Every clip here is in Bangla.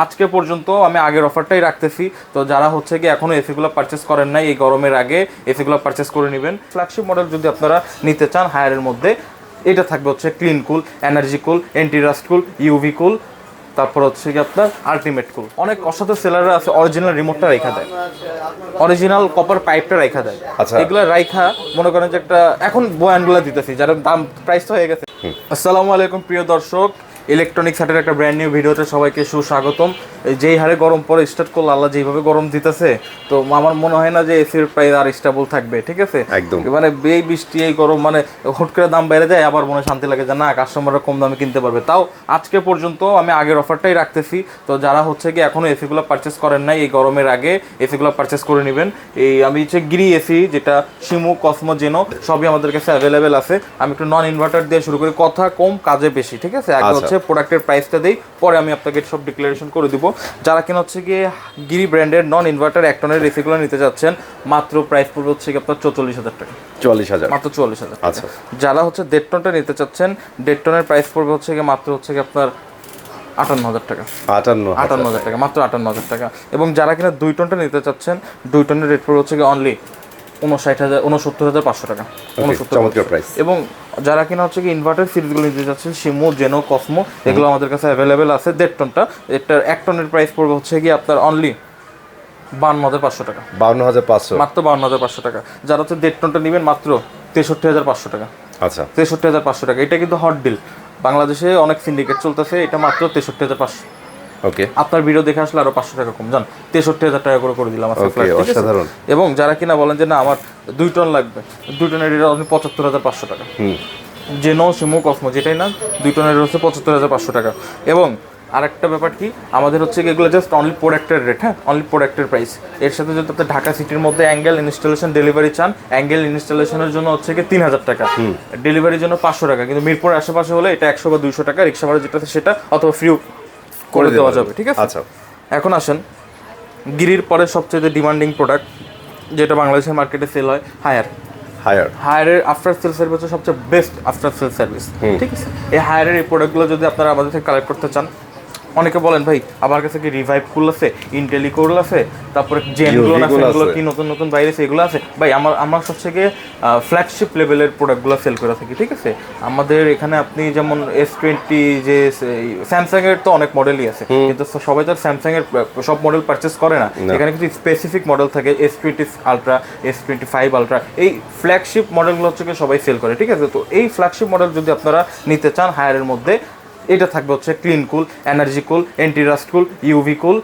আজকে পর্যন্ত আমি আগের অফারটাই রাখতেছি। তো যারা হচ্ছে কি এখনো এসিগুলো পারচেস করেন নাই, এই গরমের আগে এসিগুলো পারচেস করে নেবেন। ফ্ল্যাগশিপ মডেল যদি আপনারা নিতে চান হায়ারের মধ্যে, এটা থাকবে হচ্ছে clean cool, energy cool, anti rust cool, UV cool, তারপর হচ্ছে কি আপনার আলটিমেট কুল। অনেক অসাধু সেলাররা আছে অরিজিনাল রিমোটটা রেখা দেয়, অরিজিনাল কপার পাইপটা রেখা দেয়। এগুলো রাইখা মনে করেন যে একটা এখন বয়ানগুলো দিতেছি যারা দাম প্রাইস তো হয়ে গেছে। আসসালামু আলাইকুম প্রিয় দর্শক, ইলেকট্রনিক্স হাটের একটা ব্র্যান্ড নিউ ভিডিওতে সবাইকে সুস্বাগতম। যেই হারে গরম পরে স্টার্ট করলো, আল্লাহ যেভাবে গরম দিতেছে, তো আমার মনে হয় না যে এসির প্রাইস আর স্টেবল থাকবে। ঠিক আছে, একদম মানে এই বৃষ্টি এই গরম মানে হুট করে দাম বেড়ে যায়, আবার মনে শান্তি লাগে যে না কাস্টমাররা কম দামে কিনতে পারবে। তাও আজকে পর্যন্ত আমি আগের অফারটাই রাখতেছি। তো যারা হচ্ছে কি এখনো এসিগুলো পারচেস করেন নাই, এই গরমের আগে এসিগুলো পারচেস করে নেবেন। এই আমি হচ্ছে গিরি এসি, যেটা শিমু, কসমো, জেনো সবই আমাদের কাছে অ্যাভেলেবেল আছে। আমি একটু নন ইনভার্টার দিয়ে শুরু করি, কথা কম কাজে বেশি। ঠিক আছে, আগে হচ্ছে প্রোডাক্টের প্রাইসটা দেই, পরে আমি আপনাকে সব ডিক্লারেশন করে দিব। যারা কিনা হচ্ছে গিয়ে গিরি ব্র্যান্ডের নন ইনভার্টার এক টনের এসিগুলো নিতে যাচ্ছেন, মাত্র প্রাইস পড়বে হচ্ছে কি আপনার 44,000 টাকা। 44,000, মাত্র 44,000। আচ্ছা। যারা হচ্ছে 1.5 টনটা নিতে চাচ্ছেন, 1.5 টনের প্রাইস পড়বে হচ্ছে কি মাত্র হচ্ছে কি আপনার 58,000 টাকা। 58,000 টাকা, মাত্র 58,000 টাকা। এবং যারা কিনা 2 টনটা নিতে চাচ্ছেন, 2 টনের রেট পড়বে হচ্ছে কি অনলি 69,500 টাকা। চমৎকার প্রাইস। এবং যারা কিনা হচ্ছে কি ইনভার্টার সিরিজগুলো নিতে চাচ্ছেন, শিমু, জেনো, কসমো, এগুলো আমাদের কাছে অ্যাভেলেবেল আছে। 1.5 টনটা, এটার 1 টনের প্রাইস পড়বে হচ্ছে কি আপনার অনলি 52,500 টাকা। 52,500, মাত্র 52,500 টাকা। যারা হচ্ছে 1.5 টনটা নেবেন মাত্র 63,500 টাকা। আচ্ছা, 63,500 টাকা। এটা কিন্তু হট ডিল, বাংলাদেশে অনেক সিন্ডিকেট চলতেছে, এটা মাত্র 63,500। ওকে, আপনার ভিডিও দেখে আসলে আরো 500 টাকা কম, জান 63,000 টাকা করে দিলাম আজকে ফ্ল্যাট। অসাধারণ। এবং যারা কিনা বলেন যে না আমার 2 টন লাগবে, 2 টনের রেট আপনি 75,500 টাকা। জেনো, শিমু, কসমো যেটাই না, 2 টনের রেট হচ্ছে 75,500 টাকা। এবং আরেকটা ব্যাপার কি, আমাদের হচ্ছে এগুলো জাস্ট অনলি প্রোডাক্টের রেট, হ্যাঁ, অনলি প্রোডাক্টের প্রাইস। এর সাথে যদি আপনি ঢাকা সিটির মধ্যে অ্যাঙ্গেল ইনস্টলেশন ডেলিভারি চান, অ্যাঙ্গেল ইনস্টলেশনের জন্য হচ্ছে কি 3,000 টাকা, ডেলিভারির জন্য 500 টাকা। কিন্তু মিরপুরের আশেপাশে হলে এটা 100 বা 200 টাকা, রিক্সা ভাড়া যেটা আছে সেটা, অথবা ফ্রি করে দেওয়া যাবে। ঠিক আছে, আচ্ছা। এখন আসেন গিরির পরে সবচেয়ে ডিমান্ডিং প্রোডাক্ট যেটা বাংলাদেশের মার্কেটে সেল হয়, হায়ারের আফটার সেল সার্ভিস হচ্ছে সবচেয়ে বেস্ট আফটার সেল সার্ভিস। ঠিক আছে, এই হায়ারের এই প্রোডাক্টগুলো যদি আপনারা আমাদের থেকে কালেক্ট করতে চান, অনেকে বলেন ভাই আমার কাছে কি রিভাইভ কুল আছে, ইন্টেলিকোর আছে, তারপরে জেনগুলো আছে, এগুলো কি নতুন নতুন বাইরে এগুলো আছে। ভাই আমার সবচেয়ে গিয়ে ফ্ল্যাগশিপ লেভেলের প্রোডাক্টগুলো সেল করে থাকি। ঠিক আছে, আমাদের এখানে আপনি যেমন S20, যে স্যামসাং এর তো অনেক মডেলই আছে, কিন্তু সবাই তো স্যামসাং এর সব মডেল পারচেস করে না। এখানে কিছু স্পেসিফিক মডেল থাকে, S20 আলট্রা, S25 আলট্রা, এই ফ্ল্যাগশিপ মডেলগুলো হচ্ছে সবাই সেল করে। ঠিক আছে, তো এই ফ্ল্যাগশিপ মডেল যদি আপনারা নিতে চান হায়ারের মধ্যে, এটা থাকবে হচ্ছে clean cool, energy cool, anti rust cool, UV cool,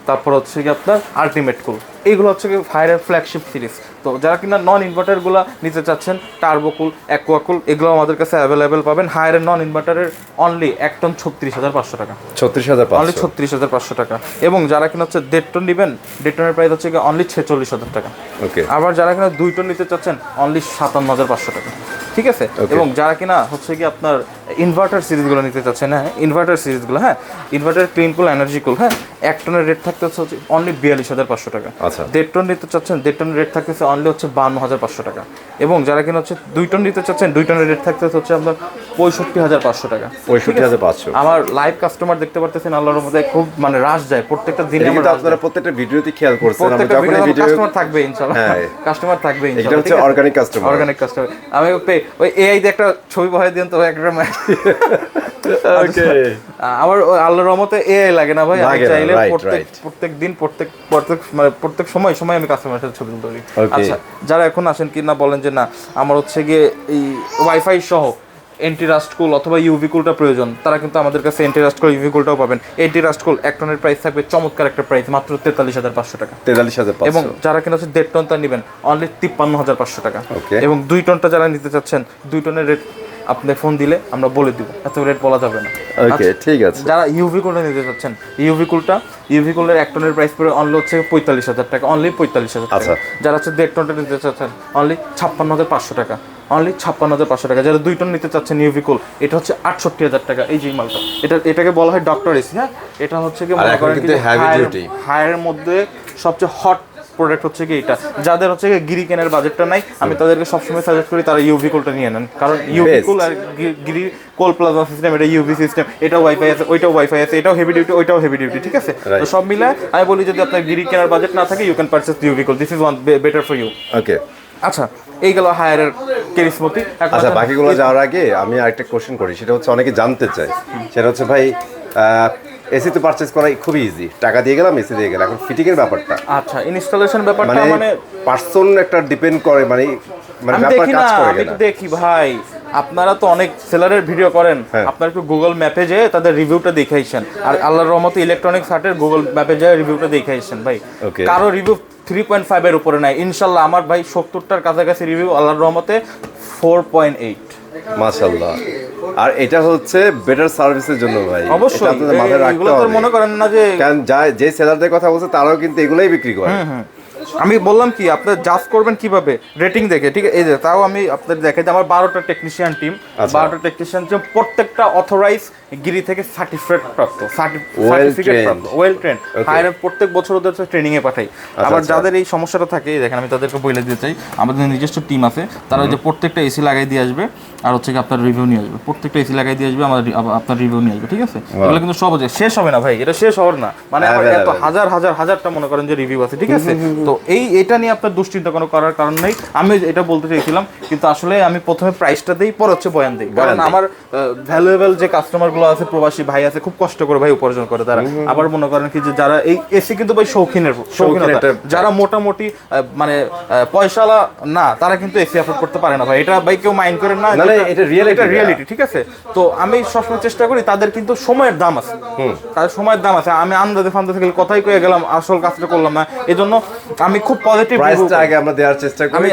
তারপর হচ্ছে কি আপনার আলটিমেট কুল। এইগুলো হচ্ছে কি ফায়ারের ফ্ল্যাগশিপ সিরিজ। তো যারা কিনা নন ইনভার্টারগুলো নিতে চাচ্ছেন, টার্বো কুল, অ্যাকোয়া কুল, এগুলো আমাদের কাছে অ্যাভেলেবেল পাবেন। হায়ারের নন ইনভার্টারের অনলি 1 টন 36,500 টাকা, 36,500, অনলি 36,500 টাকা। এবং যারা কিনা হচ্ছে 1.5 টন নেবেন, 1.5 টনের প্রাইস হচ্ছে অনলি 46,000 টাকা। ওকে, আবার যারা কিনা 2 টন নিতে চাচ্ছেন, অনলি 57,500 টাকা। ঠিক আছে, এবং যারা কিনা হচ্ছে কি আপনার ইনভার্টার সিরিজগুলো নিতে চাচ্ছেন, হ্যাঁ, ইনভার্টার সিরিজগুলো, হ্যাঁ, ইনভার্টার ক্লিন কুল, এনার্জি কুল, হ্যাঁ, 1 টনের রেট থাকতে হচ্ছে অনলি 42,500 টাকা। আচ্ছা, 1.5 টন নিতে চাচ্ছেন, 1.5 টনের রেট থাকতেছে অনলি হচ্ছে 52,500 টাকা। এবং যারা কিনা হচ্ছে 2 টন নিতে চাচ্ছেন, 2 টনের রেট থাকতে হচ্ছে আপনার 65,500 টাকা। 65,500। আমার লাইভ কাস্টমার দেখতে পারতেছেন, আল্লাহর মধ্যে খুব মানে রাশ যায় প্রত্যেকটা দিনে। আপনারা প্রত্যেকটা ভিডিওতে খেয়াল করছেন, প্রত্যেকটা ভিডিও কাস্টমার থাকবে ইনশাআল্লাহ, কাস্টমার থাকবে ইনশাআল্লাহ। এটা হচ্ছে অর্গানিক কাস্টমার। আমি ওই এআই দিয়ে একটা ছবি বহাই দেন তো একটা। ওকে, আমার আল্লাহর রহমতে এআই লাগে না ভাই, আমি চাইলে প্রত্যেক দিন প্রত্যেক সময় আমি কাস্টমারের সাথে ছবি তুলতে পারি। আচ্ছা, যারা এখন আসেন কি না বলেন যে না আমার হচ্ছে গিয়ে এই ওয়াইফাই সহ এন্টি রাস্ট কুল অথবা ইউভি কুলটা প্রয়োজন, তারা কিন্তু আমাদের কাছে এন্টি রাস্ট কুল, ইউভি কুলটাও পাবেন। এন্টি রাস্ট কুল 1 টনের প্রাইস থাকবে চমৎকার একটা প্রাইস, মাত্র 43,500 টাকা। 43,500। এবং যারা কিনা হচ্ছে 1.5 টনটা নেবেন, অনলি 53,500 টাকা। এবং 2 টনটা যারা নিতে চাচ্ছেন, 2 টনের রেট আপনি ফোন দিলে আমরা বলে দিব, এত রেট বলা যাবে না। ওকে, ঠিক আছে। যারা ইউভি কুলটা নিতে চাচ্ছেন, ইউভি কুলের 1 টনের প্রাইস পড়ে অনলি হচ্ছে 45,000 টাকা, অনলি 45,000 টাকা। যারা হচ্ছে 1.5 টনটা নিতে চাচ্ছেন, অনলি 56,500 টাকা, অনলি 56,500 টাকা। যারা 2 টন নিতে চাচ্ছেন ইউভি কুল, এটা হচ্ছে 68,000 টাকা। এই যে মালটা, এটাকে বলা হয় ডক্টর এসি, হ্যাঁ, এটা হচ্ছে কি মনে করেন কি হায়ারের মধ্যে সবচেয়ে হট প্রোডাক্ট হচ্ছে কি এটা, যাদের হচ্ছে গিরি কেনার বাজেটটা নাই, আমি তাদেরকে সবসময় সাজেস্ট করি তারা ইউভি কোলটা নিয়ে নেন, কারণ ইউভি কোল আর গিরি কোল প্লাজমা সিস্টেম, এটা ইউভি সিস্টেম, এটাও ওয়াইফাই আছে, ওইটাও ওয়াইফাই আছে, এটাও হেভি ডিউটি, ওইটাও হেভি ডিউটি, ঠিক আছে? তো সব মিলে আমি বলি যদি আপনার গিরি কেনার বাজেট না থাকে, you can purchase UV cool, this is one better for you. Okay, আচ্ছা, এই গেল হায়ারের কেরিসমতি। আচ্ছা, বাকিগুলো যাওয়ার আগে আমি আরেকটা কোশ্চেন করি, সেটা হচ্ছে অনেকে জানতে চায়, সেটা হচ্ছে ভাই এসি তো পারচেজ করা খুবই ইজি, টাকা দিয়ে গেলাম, এসি দিয়ে গেলাম, এখন ফিটিং এর ব্যাপারটা, আচ্ছা ইনস্টলেশন ব্যাপারটা মানে পার্সন একটা ডিপেন্ড করে, মানে আমি ব্যাপার দেখি না, কাজ করে আমি কিনা। দেখি ভাই, আপনারা তো অনেক সেলারের ভিডিও করেন, আপনারা একটু গুগল ম্যাপে যেয়ে তাদের রিভিউটা দেখাইছেন, আর আল্লাহর রহমতে ইলেকট্রনিক্স হাটের গুগল ম্যাপে যেয়ে রিভিউটা দেখাইছেন ভাই, কারো রিভিউ 3.5 এর উপরে নাই, ইনশাআল্লাহ আমার ভাই 70টার কাছাকাছি রিভিউ, আল্লাহর রহমতে 4.8, মাশাআল্লাহ। আর এটা হচ্ছে বেটার সার্ভিসের জন্য ভাই, অবশ্যই এগুলো তো মনে করেন না যে, কারণ যে সেলারদের কথা বলছে তারাও কিন্তু এগুলাই বিক্রি করে। আমি বললাম কি আপনার জাজ করবেন কিভাবে, রেটিং দেখে, ঠিক আছে? এই যে তাও আমি আপনাদের দেখে যে আমার 12টা টেকনিশিয়ান টিম, 12টা টেকনিশিয়ান টিম প্রত্যেকটা অথরাইজ গিরি থেকে সার্টিফিকেট প্রাপ্ত, ওয়েল ট্রেন, হায়ার প্রত্যেক বছর ওদের ট্রেনিং এ পাঠাই। আবার যাদের এই সমস্যাটা থাকে, দেখেন আমি তাদেরকে বলে দিতে চাই, আমাদের নিজস্ব টিম আছে, তারা ওই যে প্রত্যেকটা এসি লাগাই দিয়ে আসবে, আর হচ্ছে কি আপনার রিভিউ নিয়ে আসবে, প্রত্যেকটা এসি লাগাই দিয়ে আসবে, আমার আপনার রিভিউ নিয়ে আসবে, ঠিক আছে? এগুলো কিন্তু সব শেষ হবে না ভাই, এটা শেষ হওয়ার না, মানে আমার এত হাজারটা মনে করেন যে রিভিউ আছে, ঠিক আছে? তো এটা নিয়ে আপনার দুশ্চিন্তা কোনো করার কারণ নেই, আমি এটা বলতে চাইছিলাম, কিন্তু আসলে আমি প্রথমে প্রাইসটা দিই, পরে হচ্ছে বয়ান দিই, কারণ আমার ভ্যালুয়েবল যে কাস্টমারগুলো আছে, প্রবাসী ভাই আছে, খুব কষ্ট করে ভাই উপার্জন করে তারা। আবার মনে করেন কি যে যারা এই এসি কিন্তু ভাই শৌখিনতা, যারা মোটামুটি মানে পয়সাওয়ালা না, তারা কিন্তু এসি অ্যাফোর্ড করতে পারে না ভাই, এটা ভাই কেউ মাইন্ড করেন না, এটা রিয়েলিটি, ঠিক আছে? তো আমি সবসময় চেষ্টা করি, তাদের কিন্তু সময়ের দাম আছে, তাদের সময়ের দাম আছে, আমি আন্দাজে ফান্দাজে গেলে কথাই কয়ে গেলাম, আসল কাজটা করলাম না, এজন্য আমি খুব পজিটিভ প্রাইসটা আগে আমরা দেওয়ার চেষ্টা করি,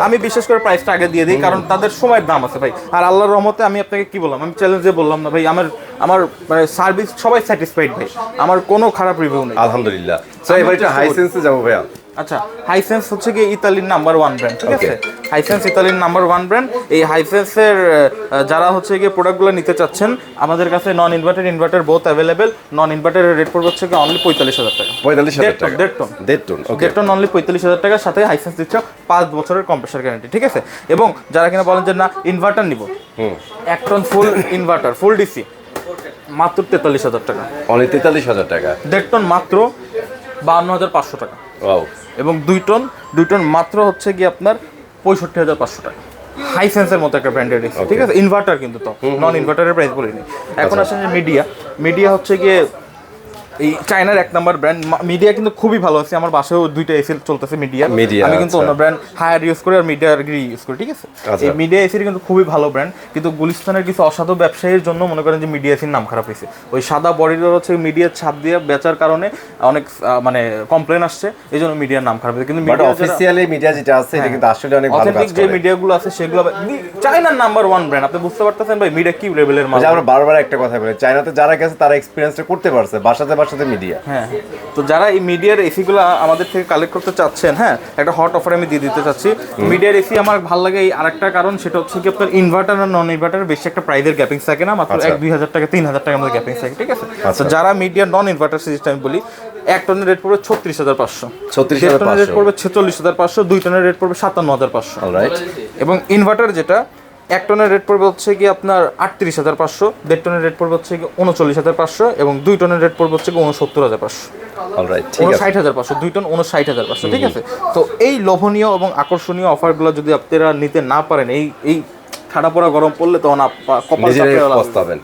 আমি বিশেষ করে প্রাইসটা আগে দিয়ে দিই, কারণ তাদের সময়ের দাম আছে ভাই। আর আল্লাহর রহমতে আমি আপনাকে কি বললাম, আমি চ্যালেঞ্জে বললাম না ভাই, আমার মানে সার্ভিস সবাই স্যাটিসফাইড ভাই, আমার কোনো খারাপ রিভিউ নেই আলহামদুলিল্লাহ। সো এবার এটা হাইসেন্সে যাব ভাইয়া। আচ্ছা, হাইসেন্স হচ্ছে কি ইতালির নাম্বার 1 ব্র্যান্ড, ঠিক আছে? হাইসেন্স ইতালির নাম্বার 1 ব্র্যান্ড। এই হাইসেন্সের যারা হচ্ছে গিয়ে প্রোডাক্টগুলো নিতে চাচ্ছেন, আমাদের কাছে non inverter inverter both available. Non ইনভার্টারের রেট পড়বে হচ্ছে কি অনলি 45,000 টাকা। 45,000 টাকা, দেড় টন অনলি 45,000 টাকার সাথে হাইসেন্স দিচ্ছে 5 বছরের কম্প্রেসার গ্যারান্টি, ঠিক আছে? এবং যারা কিনা বলেন যে না ইনভার্টার নিব, 1 টন ফুল ইনভার্টার ফুল ডিসি মাত্র 43,000 টাকা, অনলি 43,000 টাকা। 1.5 টন মাত্র 52,500 টাকা। ওয়াও। এবং 2 টন মাত্র হচ্ছে কি আপনার 65,500 টাকা। হাইসেন্সের মতো একটা ব্র্যান্ডেড এসি, ঠিক আছে? ইনভার্টার কিন্তু, তো নন ইনভার্টারের প্রাইস বলিনি। এখন আসেন যে মিডিয়া হচ্ছে গিয়ে এই চায়নার 1 নাম্বার ব্র্যান্ড। মিডিয়া কিন্তু খুবই ভালো আছে, আমার বাসায়ও 2টা এসি চলতেছে মিডিয়া, আমি কিন্তু অন্য ব্র্যান্ড হায়ার ইউজ করি আর মিডিয়ার গিরি ইউজ করি, ঠিক আছে? এই মিডিয়া এসির কিন্তু খুবই ভালো ব্র্যান্ড, কিন্তু গুলিস্তানের কিছু অসাধু ব্যবসায়ীর জন্য মনে করেন যে মিডিয়া এসির নাম খারাপ হয়েছে। ওই সাদা বডির হচ্ছে মিডিয়ার ছাপ দিয়ে বেচার কারণে অনেক মানে কমপ্লেন আসছে, এই জন্য মিডিয়ার নাম খারাপ হয়েছে। কিন্তু মিডিয়া অফিসিয়ালি মিডিয়া যেটা আছে এটা কিন্তু আসলে অনেক ভালো কাজ করে। যে মিডিয়াগুলো আছে সেগুলো চায়নার নাম্বার 1 ব্র্যান্ড, আপনি বুঝতে পারতেছেন ভাই মিডিয়া কি লেভেলের মাল। আমরা বারবার একটা কথা বলি, চায়নাতে যারা গেছে তারা এক্সপেরিয়েন্সটা করতে পারছে, বাসাতে মিডিয়া। হ্যাঁ, তো যারা এই মিডিয়ার এসিগুলো আমাদের থেকে কালেক্ট করতে চাচ্ছেন, হ্যাঁ, একটা হট অফার আমি দিয়ে দিতে চাচ্ছি। মিডিয়ার এসি আমার ভালো লাগে এই আরেকটা কারণ, সেটা হচ্ছে কি আপনার ইনভার্টার আর নন ইনভার্টারের বেশি একটা প্রাইসের গ্যাপিং থাকে না, মাত্র 1-2 টাকা 3,000 টাকার মধ্যে গ্যাপিং থাকে, ঠিক আছে? তো যারা মিডিয়ার নন ইনভার্টার সিস্টেম আমি বলি, 1 টনের রেট পড়বে 36,500, 1 টনের রেট পড়বে 46,500, 2 টনের রেট পড়বে 57,500। অলরাইট। এবং ইনভার্টার যেটা 1 টনের রেট পড়বে হচ্ছে কি আপনার 38,500, 1.5 টনের রেট পড়বে হচ্ছে কি 39,500, এবং 2 টনের রেট পড়বে হচ্ছে কি 69,500। অলরাইট, ঠিক আছে, 59,500, 2 টন 59,500, ঠিক আছে? তো এই লোভনীয় এবং আকর্ষণীয় অফারগুলো যদি আপনারা নিতে না পারেন, এই ঠাডা পড়া গরম পড়লে তখন কপাল পস্তাবেন।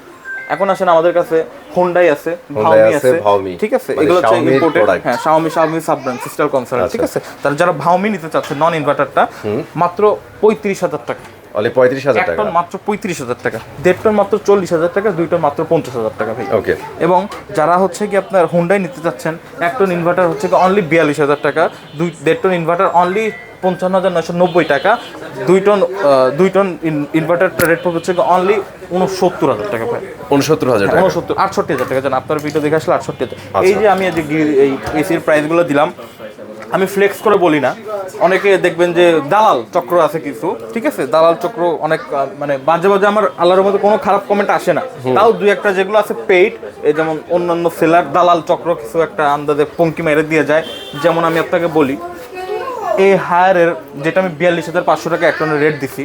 এখন আসেন আমাদের কাছে হোন্ডাই আছে, ভাওমি আছে, ঠিক আছে? এগুলো হচ্ছে ইম্পোর্টেড, হ্যাঁ, Xiaomi sub brand, sister concern, ঠিক আছে? তারা যারা ভাওমি নিতে চাচ্ছে নন ইনভার্টারটা, মাত্র 35,000 টাকা, অনলি 35,000 টাকা, 1 টন মাত্র 35,000 টাকা, 1.5 টন মাত্র 40,000 টাকা, 2 টন মাত্র 50,000 টাকা ভাই। ওকে। এবং যারা হচ্ছে কি আপনার হোন্ডাই নিতে চাচ্ছেন, 1 টন ইনভার্টার হচ্ছে কি অনলি 42,000 টাকা, 1.5 টন ইনভার্টার অনলি 55,990 টাকা, 2 টন ইনভার্টার রেট পড়বে হচ্ছে অনলি 69,000 টাকা ভাই। 69,000 টাকা, 68,000 টাকা, জান আপনার ভিডিও দেখে আসলে 68,000। এই যে আমি এই এসির প্রাইসগুলো দিলাম, আমি ফ্লেক্স করে বলি না, অনেকে দেখবেন যে দালাল চক্র আছে কিছু, ঠিক আছে, দালাল চক্র অনেক মানে মাঝে মাঝে আমার আল্লাহর মধ্যে কোনো খারাপ কমেন্ট আসে না, তাও দুই একটা যেগুলো আছে পেইড, এই যেমন অন্যান্য সেলার দালাল চক্র কিছু একটা আন্দাজে পঙ্কি মেরে দিয়ে যায়। যেমন আমি আপনাকে বলি, এই হায়ারের যেটা আমি 42,500 টাকা এক টনের রেট দিছি,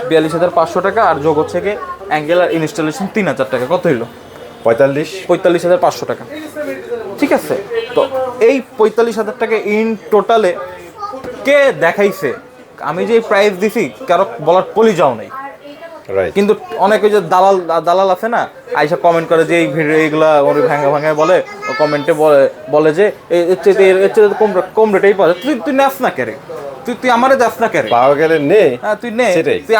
42,500 টাকা, আর যোগ হচ্ছে গিয়ে অ্যাঙ্গেল আর ইনস্টলেশন 3,000 টাকা, কত হইলো? 45,500 টাকা, ঠিক আছে। তো এই 45,000 টাকা ইন টোটালে কে দেখাইছে? আমি যে প্রাইস দিছি কারো বলার পলি যাও নাই, কিন্তু অনেকে যে দালাল আছে না, আইসা কমেন্ট করে যে এই ভিডিও এইগুলা ওর ভাঙা ভাঙায় বলে, কমেন্টে বলে যে এর চেয়ে কম রেটেই পাওয়া যায়। তুই নেস না কেরে, তুই আমারে দাস না কেরে, পাওয়া গেলে নে, হ্যাঁ তুই নে, তুই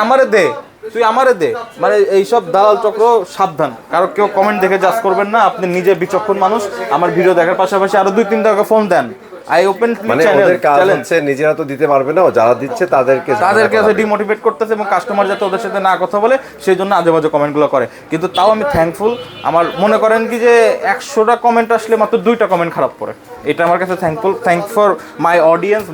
আমারে দে। মানে এইসব দালাল চক্র সাবধান, কারো কেউ কমেন্ট দেখে জাজ করবেন না, আপনি নিজে বিচক্ষণ মানুষ, আমার ভিডিও দেখার পাশাপাশি আরো 2-3 টাকা ফোন দেন। আই ওপেন মানে ওদের কাজ হচ্ছে নিজেরা তো দিতে পারবে না, যারা দিচ্ছে তাদেরকে ডিমোটিভেট করতেছে, এবং কাস্টমার যাতে ওদের সাথে না কথা বলে সেই জন্য আজে বাজে কমেন্টগুলো করে। কিন্তু তাও আমি থ্যাঙ্কফুল, আমার মনে করেন কি যে 100টা কমেন্ট আসলে মাত্র 2টা কমেন্ট খারাপ পড়ে, এটা আমার কাছে থ্যাঙ্ক ফর মাই অডিয়েন্স,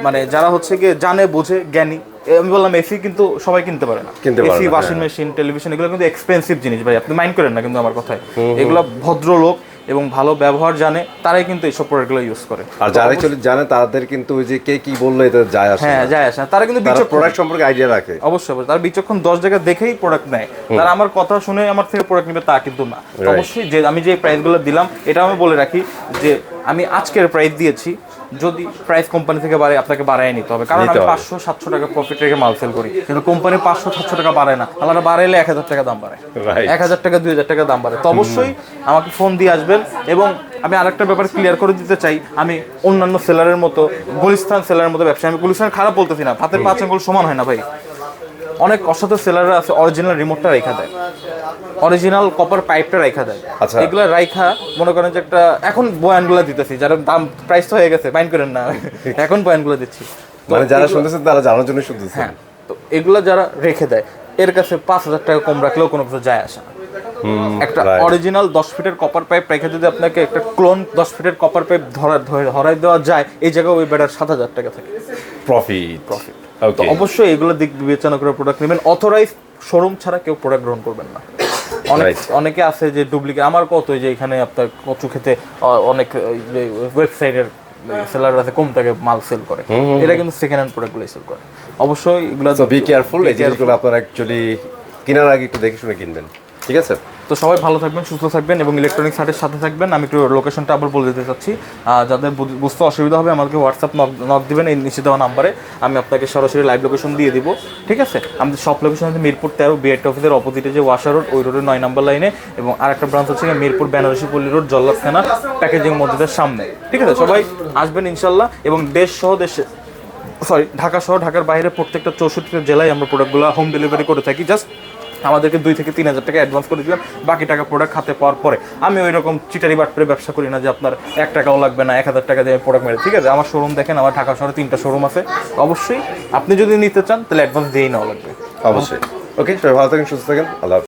মানে যারা হচ্ছে গিয়ে জানে বোঝে জ্ঞানী। আমি বললাম এসি কিন্তু সবাই কিনতে পারে না, এসি, ওয়াশিং মেশিন, টেলিভিশন, এগুলো কিন্তু এক্সপেন্সিভ জিনিস ভাই, আপনি মাইন্ড করেন না কিন্তু আমার কথায়। এগুলো ভদ্রলোক এবং ভালো ব্যবহার জানে তারাই কিন্তু এইসব প্রোডাক্টগুলো ইউজ করে, আর যারা অ্যাকচুয়ালি জানে তাদের কিন্তু ওই যে কে কি বললো এটা যায় আসে, হ্যাঁ যায় আসে না, তারা কিন্তু প্রোডাক্ট সম্পর্কে আইডিয়া রাখে। অবশ্যই তারা বিচক্ষণ, 10 জায়গা দেখেই প্রোডাক্ট নেয়, তারা আমার কথা শুনে আমার থেকে প্রোডাক্ট নেবে তা কিন্তু না। অবশ্যই যে আমি যে প্রাইসগুলো দিলাম এটা আমি বলে রাখি যে আমি আজকের প্রাইস দিয়েছি, যদি প্রাইস কোম্পানি থেকে বাড়ে আপনাকে বাড়ায় নিতে হবে, কারণ আমি 500-700 টাকা প্রফিট রেখে মাল সেল করি, কিন্তু কোম্পানি 500-700 টাকা বাড়ায় না, আলাদা বাড়াইলে 1,000 টাকা দাম বাড়ায়, 1,000 টাকা 2,000 টাকা দাম বাড়ে। তো অবশ্যই আমাকে ফোন দিয়ে আসবেন। এবং আমি আরেকটা ব্যাপার ক্লিয়ার করে দিতে চাই, আমি অন্যান্য সেলারের মতো, গুলিস্তান সেলারের মতো ব্যবসা, আমি গুলিস্তান খারাপ বলতেছি না, হাতের 5 আঙ্গুল সমান হয় না ভাই। অনেক অসাধু সেলাররা আছে অরিজিনাল রিমোটটা রেখা দেয়, অরিজিনাল কপার পাইপটা রেখা দেয়, এগুলো রাইখা মনে করেন যে একটা, এখন বয়ানগুলো দিতেছি, যারা দাম প্রাইস তো হয়ে গেছে মাইন্ড করেন না, এখন বয়ানগুলো দিচ্ছি, মানে যারা শুনতেছেন তারা জানার জন্য শুনতেছেন। হ্যাঁ, তো এগুলো যারা রেখে দেয় এর কাছে 5,000 টাকা কম রাখলেও কোনো কিছু যায় আসে না। একটা অরিজিনাল 10 ফিটের কপার পাইপ রেখে যদি আপনাকে একটা ক্লোন 10 ফিটের কপার পাইপ ধরাই দেওয়া যায়, এই জায়গায় ওই বেটার 7,000 টাকা থাকে প্রফিট। তো অবশ্যই এগুলো দিক বিবেচনা করে প্রোডাক্ট নেবেন, অথরাইজ শোরুম ছাড়া কেউ প্রোডাক্ট গ্রহণ করবেন না। অনেকে আছে যে ডুপ্লিকেট, আমার কত যে এখানে আপনার কচু খেতে অনেক ওয়েবসাইটের সেলার আছে কম টাকায় মাল সেল করে, এটা কিন্তু সেকেন্ড হ্যান্ড প্রোডাক্টগুলো সেল করে। অবশ্যই এগুলো বি কেয়ারফুল, এই জিনিসগুলো আপনারা অ্যাকচুয়ালি কেনার আগে একটু দেখে শুনে কিনবেন, ঠিক আছে? তো সবাই ভালো থাকবেন, সুস্থ থাকবেন এবং ইলেকট্রনিক্স হাটের সাথে থাকবেন। আমি একটু লোকেশনটা আবার বলে দিতে চাচ্ছি, যাদের বুঝতে অসুবিধা হবে আমাকে হোয়াটসঅ্যাপ নক দিবেন এই নিচে দেওয়া নাম্বারে, আমি আপনাকে সরাসরি লাইভ লোকেশন দিয়ে দিব, ঠিক আছে? আমাদের সব লোকেশন হচ্ছে মিরপুর 13 বিএড অফিসের অপোজিটে যে ওয়াশা রোড, ওই রোডের 9 নম্বর লাইনে, এবং আরেকটা ব্রাঞ্চ হচ্ছে মিরপুর বেনারসি পল্লী রোড, জল্লাদ থানা, প্যাকেজিং মসজিদের সামনে, ঠিক আছে? সবাই আসবেন ইনশাল্লাহ। এবং ঢাকা সহ ঢাকার বাইরে প্রত্যেকটা 64 জেলায় আমরা প্রোডাক্টগুলো হোম ডেলিভারি করে থাকি। জাস্ট আমাদেরকে 2 থেকে 3,000 টাকা অ্যাডভান্স করে দিলাম, বাকি টাকা প্রোডাক্ট হাতে পাওয়ার পরে। আমি ওই রকম চিটারি বাটপারে ব্যবসা করি না যে আপনার 1 টাকাও লাগবে না, 1,000 টাকা দিয়ে প্রোডাক্ট মেরে, ঠিক আছে? আমার শোরুম দেখেন, আমার ঢাকা শহরে 3টা শোরুম আছে। অবশ্যই আপনি যদি নিতে চান তাহলে অ্যাডভান্স দিয়েই নেওয়া লাগবে। অবশ্যই। ওকে, সবাই ভালো থাকেন, সুস্থ থাকেন, আল্লাহ।